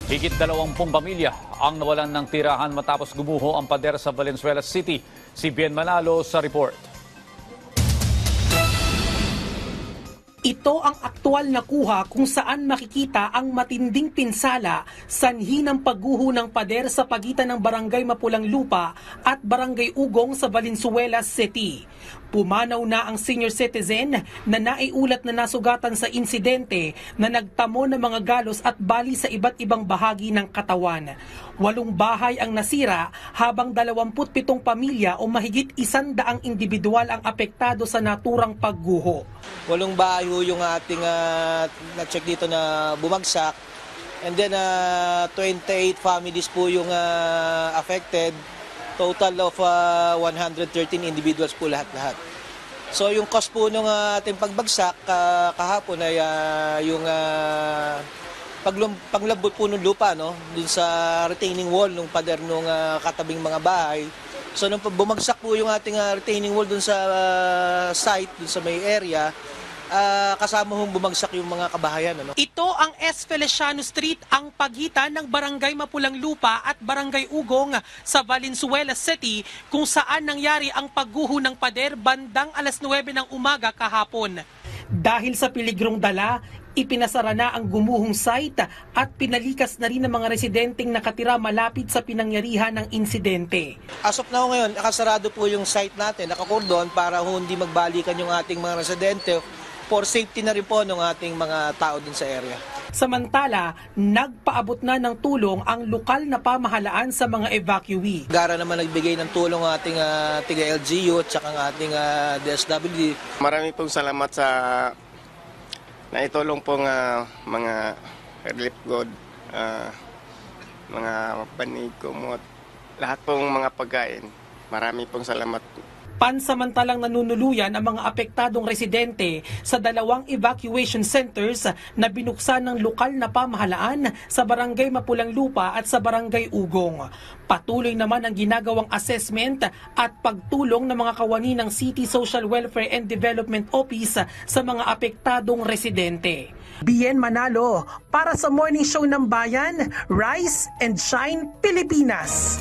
Higit 20 pamilya ang nawalan ng tirahan matapos gumuho ang pader sa Valenzuela City. Si Bien Manalo sa report. Ito ang aktual na kuha kung saan makikita ang matinding pinsala sanhi ng pagguho ng pader sa pagitan ng Barangay Mapulang Lupa at Barangay Ugong sa Valenzuela City. Pumanaw na ang senior citizen na naiulat na nasugatan sa insidente na nagtamo ng mga galos at bali sa iba't ibang bahagi ng katawan. 8 bahay ang nasira habang 27 pamilya o mahigit 100 individual ang apektado sa naturang pagguho. 8 bahay yung ating na-check dito na bumagsak. And then 28 families po yung affected. Total of 113 individuals po lahat-lahat. So yung cost po ng ating pagbagsak kahapon ay yung paglabot po ng lupa, no, dun sa retaining wall ng pader ng katabing mga bahay. So nung bumagsak po yung ating retaining wall dun sa site, dun sa may area, kasama hong bumagsak yung mga kabahayan. Ano? Ito ang S. Feliciano Street, ang pagitan ng Barangay Mapulang Lupa at Barangay Ugong sa Valenzuela City kung saan nangyari ang pagguho ng pader bandang alas 9 ng umaga kahapon. Dahil sa piligrong dala, ipinasara na ang gumuhong site at pinalikas na rin ng mga residenteng nakatira malapit sa pinangyarihan ng insidente. As of now ngayon, nakasarado po yung site natin, nakakordon para hindi magbalikan yung ating mga residente. For safety na rin po ng ating mga tao dun sa area. Samantala, nagpaabot na ng tulong ang lokal na pamahalaan sa mga evacuee. Gara naman nagbigay ng tulong ang ating tiga-LGU at saka ang ating DSWD. Marami pong salamat sa naitulong pong mga relief good, mga panig, kumot, lahat pong mga pagkain. Marami pong salamat. Pansamantalang nanunuluyan ang mga apektadong residente sa 2 evacuation centers na binuksan ng lokal na pamahalaan sa Barangay Mapulang Lupa at sa Barangay Ugong. Patuloy naman ang ginagawang assessment at pagtulong ng mga kawani ng City Social Welfare and Development Office sa mga apektadong residente. Bien Manalo para sa Morning Show ng Bayan, Rise and Shine Pilipinas.